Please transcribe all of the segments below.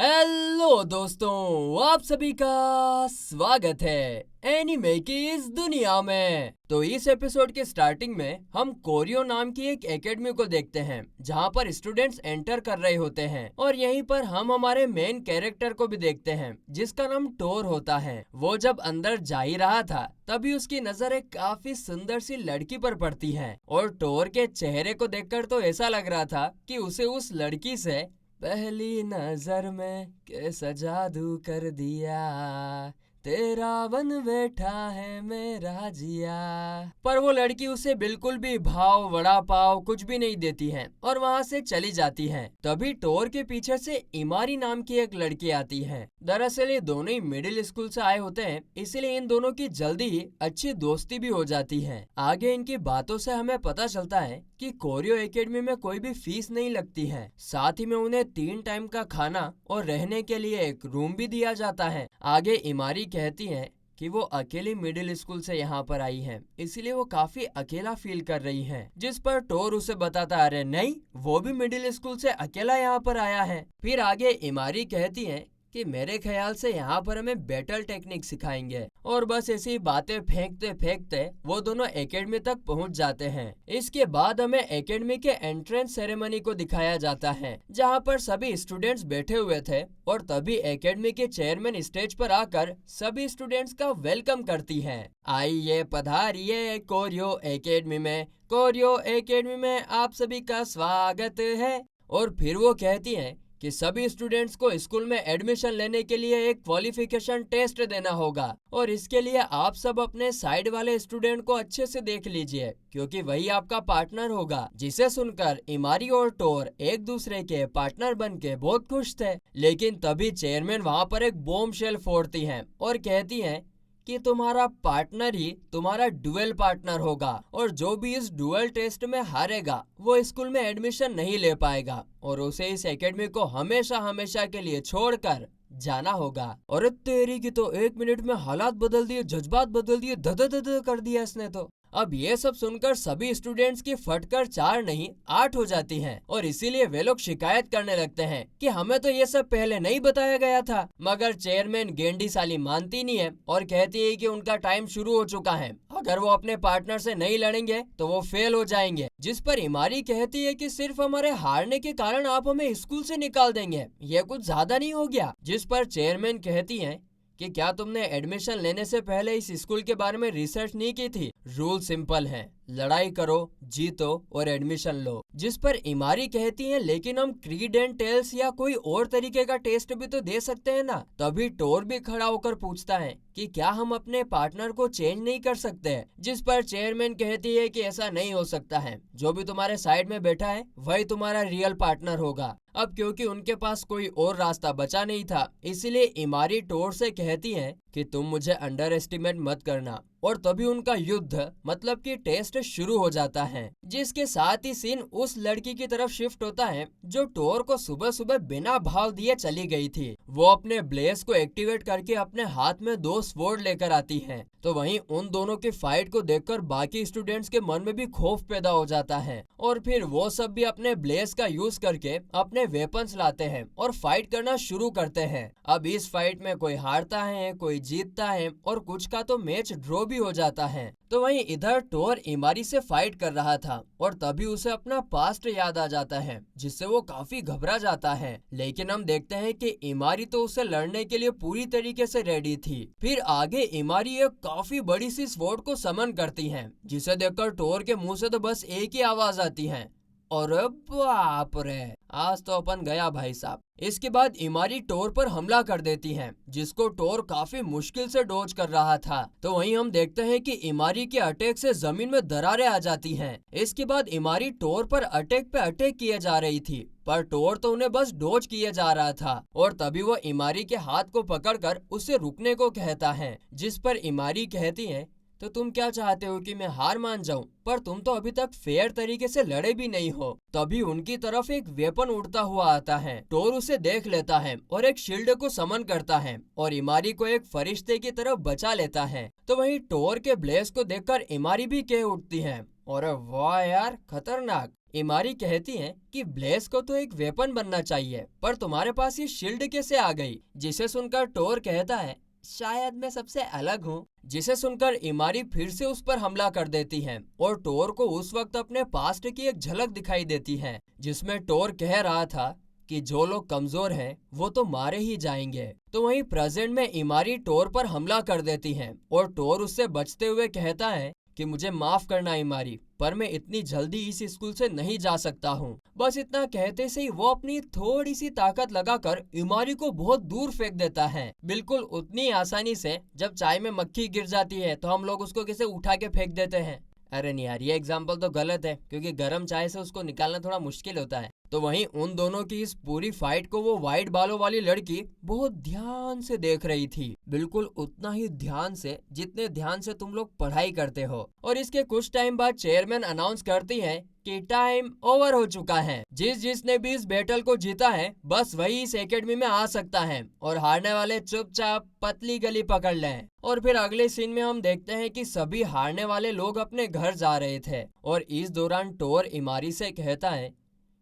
Hello दोस्तों, आप सभी का स्वागत है एनीमे की इस दुनिया में। तो इस एपिसोड के स्टार्टिंग में हम कोरियो नाम की एक एकेडमी को देखते हैं जहां पर स्टूडेंट्स एंटर कर रहे होते हैं और यहीं पर हम हमारे मेन कैरेक्टर को भी देखते हैं जिसका नाम टोर होता है। वो जब अंदर जा ही रहा था तभी उसकी नजर एक काफी सुंदर सी लड़की पर पड़ती है और टोर के चेहरे को देखकर तो ऐसा लग रहा था कि उसे उस लड़की से पहली नजर में कैसा जादू कर दिया, तेरा बन बैठा है मेरा जिया। पर वो लड़की उसे बिल्कुल भी भाव वड़ा पाव कुछ भी नहीं देती है और वहां से चली जाती है। तभी टोर के पीछे से इमारी नाम की एक लड़की आती है। दरअसल ये दोनों ही मिडिल स्कूल से आए होते हैं, इसलिए इन दोनों की जल्दी ही अच्छी दोस्ती भी हो जाती है। आगे इनकी बातों से हमें पता चलता है कि कोरियो एकेडमी में कोई भी फीस नहीं लगती है, साथ ही में उन्हें 3 टाइम का खाना और रहने के लिए एक रूम भी दिया जाता है। आगे इमारी कहती है कि वो अकेली मिडिल स्कूल से यहाँ पर आई है, इसलिए वो काफी अकेला फील कर रही है। जिस पर टोर उसे बताता, अरे नहीं, वो भी मिडिल स्कूल से अकेला यहाँ पर आया है। फिर आगे इमारी कहती है कि मेरे ख्याल से यहाँ पर हमें बैटल टेक्निक सिखाएंगे और बस ऐसी बातें फेंकते फेंकते वो दोनों एकेडमी तक पहुँच जाते हैं। इसके बाद हमें एकेडमी के एंट्रेंस सेरेमनी को दिखाया जाता है जहाँ पर सभी स्टूडेंट्स बैठे हुए थे और तभी एकेडमी के चेयरमैन स्टेज पर आकर सभी स्टूडेंट्स का वेलकम करती है। आइए पधारिए कोरियो एकेडमी में, कोरियो एकेडमी में आप सभी का स्वागत है। और फिर वो कहती है कि सभी स्टूडेंट्स को स्कूल में एडमिशन लेने के लिए एक क्वालिफिकेशन टेस्ट देना होगा और इसके लिए आप सब अपने साइड वाले स्टूडेंट को अच्छे से देख लीजिए क्योंकि वही आपका पार्टनर होगा। जिसे सुनकर इमारी और टोर एक दूसरे के पार्टनर बन के बहुत खुश थे। लेकिन तभी चेयरमैन वहाँ पर एक बॉम्ब शेल फोड़ती है और कहती है कि तुम्हारा पार्टनर ही तुम्हारा डुएल पार्टनर होगा और जो भी इस डुएल टेस्ट में हारेगा वो स्कूल में एडमिशन नहीं ले पाएगा और उसे इस एकेडमी को हमेशा हमेशा के लिए छोड़कर जाना होगा। और तेरी की तो 1 मिनट में हालात बदल दिए, जज्बात बदल दिए, धद धद कर दिया इसने तो। अब ये सब सुनकर सभी स्टूडेंट्स की फटकर 4 नहीं 8 हो जाती हैं और इसीलिए वे लोग शिकायत करने लगते हैं कि हमें तो ये सब पहले नहीं बताया गया था। मगर चेयरमैन गेंडी साली मानती नहीं है और कहती है कि उनका टाइम शुरू हो चुका है, अगर वो अपने पार्टनर से नहीं लड़ेंगे तो वो फेल हो जाएंगे। जिस पर इमारी कहती है कि सिर्फ हमारे हारने के कारण आप हमें स्कूल से निकाल देंगे, ये कुछ ज्यादा नहीं हो गया। जिस पर चेयरमैन कहती है कि क्या तुमने एडमिशन लेने से पहले इस स्कूल के बारे में रिसर्च नहीं की थी? रूल सिंपल है, लड़ाई करो, जीतो और एडमिशन लो। जिस पर इमारी कहती है लेकिन हम क्रीड एंड टेल्स या कोई और तरीके का टेस्ट भी तो दे सकते हैं ना। तभी टोर भी खड़ा होकर पूछता है कि क्या हम अपने पार्टनर को चेंज नहीं कर सकते हैं? जिस पर चेयरमैन कहती है कि ऐसा नहीं हो सकता है, जो भी तुम्हारे साइड में बैठा है वही तुम्हारा रियल पार्टनर होगा। अब क्योंकि उनके पास कोई और रास्ता बचा नहीं था, इसलिए इमारी टोर से कहती है कि तुम मुझे अंडर एस्टिमेट मत करना। और तभी उनका युद्ध मतलब कि टेस्ट शुरू हो जाता है, जिसके साथ ही सीन उस लड़की की तरफ शिफ्ट होता है जो टोर को सुबह सुबह बिना भाव दिए चली गई थी। वो अपने ब्लेस को एक्टिवेट करके अपने हाथ में 2 स्वॉर्ड लेकर आती है। तो वहीं उन दोनों की फाइट को देखकर बाकी स्टूडेंट्स के मन में भी खौफ पैदा हो जाता है और फिर वो सब भी अपने ब्लेस का यूज करके अपने वेपन्स लाते हैं और फाइट करना शुरू करते हैं। अब इस फाइट में कोई हारता है, कोई जीतता है और कुछ का तो मैच ड्रॉ भी हो जाता है। तो वहीं इधर टोर इमारी से फाइट कर रहा था और तभी उसे अपना पास्ट याद आ जाता है जिससे वो काफी घबरा जाता है। लेकिन हम देखते हैं कि इमारी तो उसे लड़ने के लिए पूरी तरीके से रेडी थी। फिर आगे इमारी एक काफी बड़ी सी स्वॉर्ड को समन करती है जिसे देखकर टोर के मुंह से तो बस एक ही आवाज आती है, और बाप रे, आज तो अपन गया भाई साहब। इसके बाद इमारी टोर पर हमला कर देती है जिसको टोर काफी मुश्किल से डॉज कर रहा था। तो वहीं हम देखते हैं कि इमारी के अटैक से जमीन में दरारें आ जाती हैं। इसके बाद इमारी टोर पर अटैक पे अटैक किए जा रही थी पर टोर तो उन्हें बस डॉज किए जा रहा था और तभी वो इमारी के हाथ को पकड़कर उसे रुकने को कहता है। जिस पर इमारी कहती है, तो तुम क्या चाहते हो कि मैं हार मान जाऊं? पर तुम तो अभी तक फेयर तरीके से लड़े भी नहीं हो। तभी उनकी तरफ एक वेपन उड़ता हुआ आता है। टोर उसे देख लेता है और एक शील्ड को समन करता है और इमारी को एक फरिश्ते की तरफ बचा लेता है। तो वहीं टोर के ब्लेस को देखकर इमारी भी कह उठती है, और वाह यार, खतरनाक। इमारी कहती है कि ब्लेस को तो एक वेपन बनना चाहिए, पर तुम्हारे पास ये शील्ड कैसे आ गई? जिसे सुनकर टोर कहता है, शायद मैं सबसे अलग हूँ। जिसे सुनकर इमारी फिर से उस पर हमला कर देती है और टोर को उस वक्त अपने पास्ट की एक झलक दिखाई देती है, जिसमें टोर कह रहा था कि जो लोग कमजोर हैं वो तो मारे ही जाएंगे। तो वहीं प्रेजेंट में इमारी टोर पर हमला कर देती है और टोर उससे बचते हुए कहता है कि मुझे माफ करना इमारी, पर मैं इतनी जल्दी इस स्कूल से नहीं जा सकता हूँ। बस इतना कहते से ही वो अपनी थोड़ी सी ताकत लगाकर इमारी को बहुत दूर फेंक देता है, बिल्कुल उतनी आसानी से जब चाय में मक्खी गिर जाती है तो हम लोग उसको कैसे उठा के फेंक देते हैं। अरे नहीं यार, ये एग्जाम्पल तो गलत है, क्योंकि गर्म चाय से उसको निकालना थोड़ा मुश्किल होता है। तो वहीं उन दोनों की इस पूरी फाइट को वो वाइट बालों वाली लड़की बहुत ध्यान से देख रही थी, बिल्कुल उतना ही ध्यान से जितने ध्यान से तुम लोग पढ़ाई करते हो। और इसके कुछ टाइम बाद चेयरमैन अनाउंस करती है कि टाइम ओवर हो चुका है। जिसने भी इस बैटल को जीता है बस वही इस एकेडमी में आ सकता है, और हारने वाले चुपचाप पतली गली पकड़ लें। और फिर अगले सीन में हम देखते हैं कि सभी हारने वाले लोग अपने घर जा रहे थे, और इस दौरान टोर इमारी से कहता है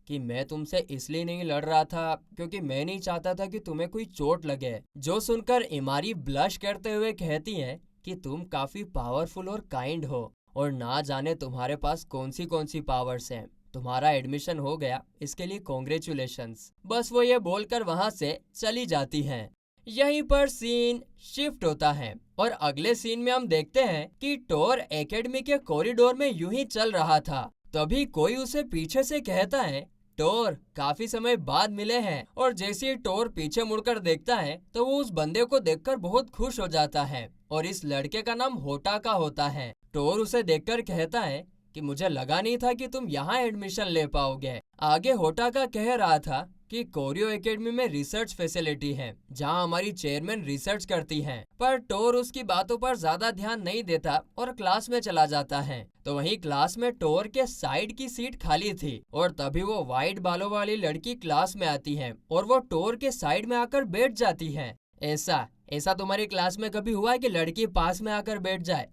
कि मैं तुमसे इसलिए नहीं लड़ रहा था क्योंकि मैं नहीं चाहता था कि तुम्हें कोई चोट लगे। जो सुनकर इमारी ब्लश करते हुए कहती है कि तुम काफी पावरफुल और काइंड हो, और ना जाने तुम्हारे पास कौन सी पावर्स हैं। तुम्हारा एडमिशन हो गया, इसके लिए कॉन्ग्रेचुलेशंस। बस वो ये बोलकर वहां से चली जाती हैं। यहीं पर सीन शिफ्ट होता है और अगले सीन में हम देखते हैं कि टोर एकेडमी के कॉरिडोर में यूं ही चल रहा था, तभी कोई उसे पीछे से कहता है, टोर काफी समय बाद मिले हैं। और जैसे ही टोर पीछे मुड़कर देखता है तो वो उस बंदे को देखकर बहुत खुश हो जाता है, और इस लड़के का नाम होटाका होता है। टोर उसे देखकर कहता है कि मुझे लगा नहीं था कि तुम यहाँ एडमिशन ले पाओगे। आगे होटाका कह रहा था कि कोरियो एकेडमी में रिसर्च फैसिलिटी है जहाँ हमारी चेयरमैन रिसर्च करती हैं, पर टोर उसकी बातों पर ज्यादा ध्यान नहीं देता और क्लास में चला जाता है। तो वहीं क्लास में टोर के साइड की सीट खाली थी, और तभी वो वाइट बालों वाली लड़की क्लास में आती है और वो टोर के साइड में आकर बैठ जाती है। ऐसा ऐसा तुम्हारी क्लास में कभी हुआ है कि लड़की पास में आकर बैठ जाए?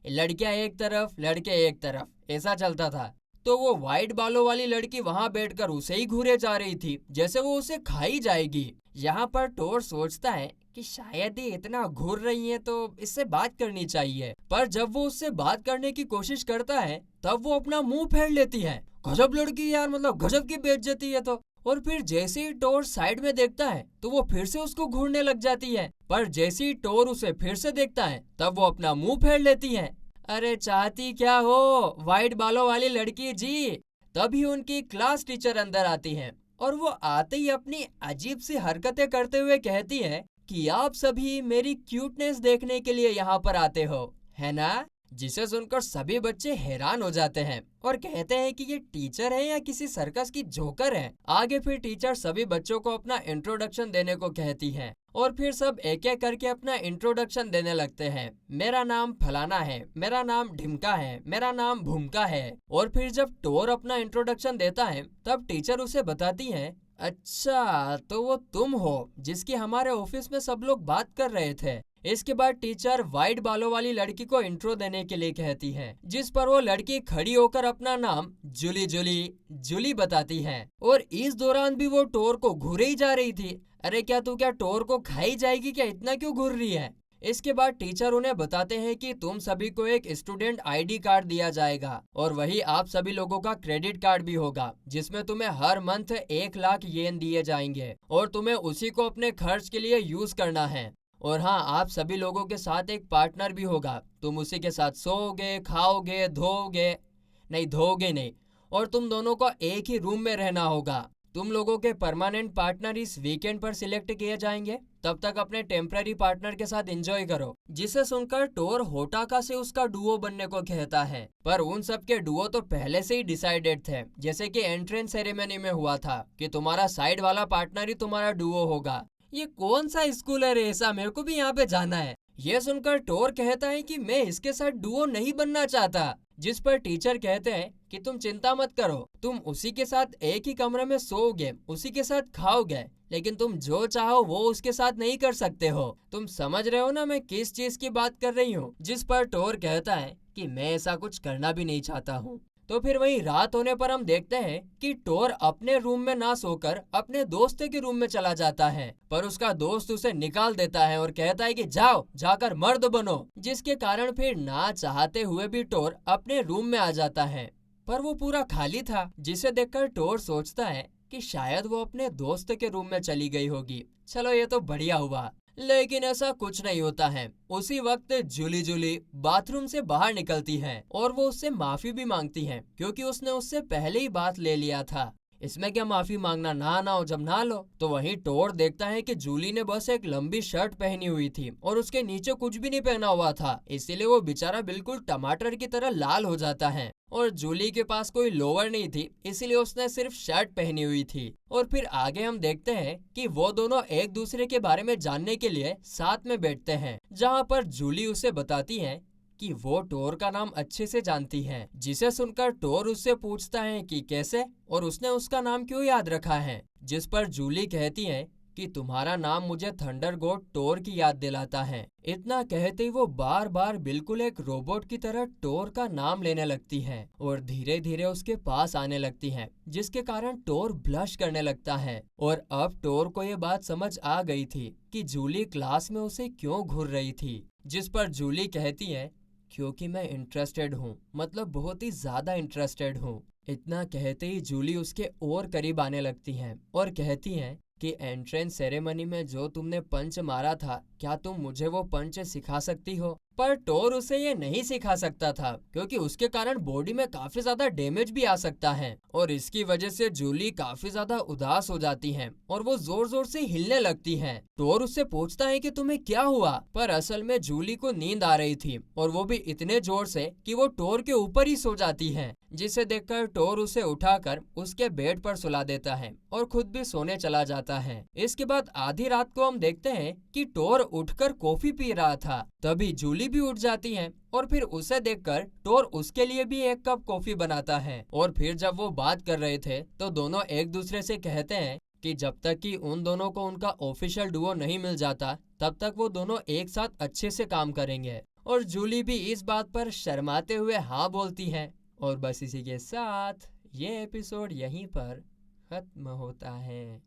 लड़कियां एक तरफ लड़के एक तरफ, ऐसा चलता था। तो वो वाइट बालों वाली लड़की वहां बैठकर उसे ही घूरे जा रही थी, जैसे वो उसे खाई जाएगी। यहाँ पर टोर सोचता है कि शायद ये इतना घूर रही है तो इससे बात करनी चाहिए, पर जब वो उससे बात करने की कोशिश करता है तब वो अपना मुंह फेर लेती है। गजब लड़की यार, मतलब गजब की बेइज्जती है। तो और फिर जैसे ही टोर साइड में देखता है तो वो फिर से उसको घूरने लग जाती है, पर जैसे ही टोर उसे फिर से देखता है तब वो अपना मुंह फेर लेती है। अरे चाहती क्या हो वाइट बालों वाली लड़की जी? तभी उनकी क्लास टीचर अंदर आती हैं, और वो आते ही अपनी अजीब सी हरकतें करते हुए कहती है कि आप सभी मेरी क्यूटनेस देखने के लिए यहाँ पर आते हो, है ना? जिसे सुनकर सभी बच्चे हैरान हो जाते हैं और कहते हैं कि ये टीचर है या किसी सर्कस की जोकर है। आगे फिर टीचर सभी बच्चों को अपना इंट्रोडक्शन देने को कहती है, और फिर सब एक एक करके अपना इंट्रोडक्शन देने लगते हैं। मेरा नाम फलाना है, मेरा नाम ढिमका है, मेरा नाम भूमका है। और फिर जब टोर अपना इंट्रोडक्शन देता है तब टीचर उसे बताती है, अच्छा तो वो तुम हो जिसकी हमारे ऑफिस में सब लोग बात कर रहे थे। इसके बाद टीचर वाइट बालों वाली लड़की को इंट्रो देने के लिए कहती है, जिस पर वो लड़की खड़ी होकर अपना नाम जूली जूली जूली बताती है। और इस दौरान भी वो टोर को घूरे ही जा रही थी। अरे क्या तू क्या टोर को खाई जाएगी क्या, इतना क्यों घूर रही है? इसके बाद टीचर उन्हें बताते हैं कि तुम सभी को एक स्टूडेंट आईडी कार्ड दिया जाएगा, और वही आप सभी लोगों का क्रेडिट कार्ड भी होगा, जिसमें तुम्हें हर मंथ 1 लाख येन दिए जाएंगे, और तुम्हें उसी को अपने खर्च के लिए यूज करना है। और हाँ, आप सभी लोगों के साथ एक पार्टनर भी होगा, तुम उसी के साथ सोओगे, खाओगे, धोओगे नहीं, और तुम दोनों को एक ही रूम में रहना होगा। तुम लोगों के परमानेंट पार्टनर इस वीकेंड पर सिलेक्ट किए जाएंगे, तब तक अपने टेम्पररी पार्टनर के साथ एंजॉय करो। जिसे सुनकर टोर होटाका से उसका डुओ बनने को कहता है, पर उन सब के डुओ तो पहले से ही डिसाइडेड थे, जैसे कि एंट्रेंस सेरेमनी में हुआ था कि तुम्हारा साइड वाला पार्टनर ही तुम्हारा डुओ होगा। ये कौन सा स्कूल है रे ऐसा, मेरे को भी यहाँ पे जाना है। ये सुनकर टोर कहता है कि मैं इसके साथ डुओ नहीं बनना चाहता, जिस पर टीचर कहते हैं कि तुम चिंता मत करो, तुम उसी के साथ एक ही कमरे में सोओगे, उसी के साथ खाओगे, लेकिन तुम जो चाहो वो उसके साथ नहीं कर सकते हो। तुम समझ रहे हो ना मैं किस चीज की बात कर रही हूँ? जिस पर टोर कहता है कि मैं ऐसा कुछ करना भी नहीं चाहता हूँ। तो फिर वहीं रात होने पर हम देखते हैं कि टोर अपने रूम में ना सोकर अपने दोस्त के रूम में चला जाता है, पर उसका दोस्त उसे निकाल देता है और कहता है कि जाओ जाकर मर्द बनो, जिसके कारण फिर ना चाहते हुए भी टोर अपने रूम में आ जाता है। पर वो पूरा खाली था, जिसे देखकर टोर सोचता है कि शायद वो अपने दोस्त के रूम में चली गई होगी। चलो ये तो बढ़िया हुआ। लेकिन ऐसा कुछ नहीं होता है। उसी वक्त जूली जूली बाथरूम से बाहर निकलती है और वो उससे माफी भी मांगती है, क्योंकि उसने उससे पहले ही बात ले लिया था। इसमें क्या माफी मांगना, ना हो जब ना लो। तो वहीं टोर देखता है कि जूली ने बस एक लंबी शर्ट पहनी हुई थी और उसके नीचे कुछ भी नहीं पहना हुआ था, इसीलिए वो बेचारा बिल्कुल टमाटर की तरह लाल हो जाता है। और जूली के पास कोई लोअर नहीं थी, इसीलिए उसने सिर्फ शर्ट पहनी हुई थी। और फिर आगे हम देखते हैं कि वो दोनों एक दूसरे के बारे में जानने के लिए साथ में बैठते हैं, जहाँ पर जूली उसे बताती है कि वो टोर का नाम अच्छे से जानती है, जिसे सुनकर टोर उससे पूछता है कि कैसे और उसने उसका नाम क्यों याद रखा है, जिस पर जूली कहती है कि तुम्हारा नाम मुझे थंडर गॉड टोर की याद दिलाता है। इतना कहते ही वो बार बार बिल्कुल एक रोबोट की तरह टोर का नाम लेने लगती है और धीरे धीरे उसके पास आने लगती है, जिसके कारण टोर ब्लश करने लगता है। और अब टोर को ये बात समझ आ गई थी कि जूली क्लास में उसे क्यों घूर रही थी, जिस पर जूली कहती है क्योंकि मैं इंटरेस्टेड हूँ, मतलब बहुत ही ज्यादा इंटरेस्टेड हूँ। इतना कहते ही जूली उसके और करीब आने लगती हैं और कहती हैं कि एंट्रेंस सेरेमनी में जो तुमने पंच मारा था, क्या तुम मुझे वो पंच सिखा सकती हो? पर टोर उसे ये नहीं सिखा सकता था, क्योंकि उसके कारण बॉडी में काफी ज्यादा डैमेज भी आ सकता है। और इसकी वजह से जूली काफी ज्यादा उदास हो जाती है और वो जोर जोर से हिलने लगती है। टोर उससे पूछता है कि तुम्हें क्या हुआ, पर असल में जूली को नींद आ रही थी और वो भी इतने जोर से कि वो टोर के ऊपर ही सो जाती है, जिसे देखकर टोर उसे उठाकर उसके बेड पर सुला देता है और खुद भी सोने चला जाता है। इसके बाद आधी रात को हम देखते हैं कि टोर उठकर कॉफी पी रहा था, तभी जूली भी उठ जाती है और फिर उसे देखकर टोर उसके लिए भी एक कप कॉफी बनाता है। और फिर जब वो बात कर रहे थे तो दोनों एक दूसरे से कहते हैं कि जब तक कि उन दोनों को उनका ऑफिशियल डुओ नहीं मिल जाता, तब तक वो दोनों एक साथ अच्छे से काम करेंगे। और जूली भी इस बात पर शर्माते हुए हाँ बोलती है। और बस इसी के साथ ये एपिसोड यहीं पर खत्म होता है।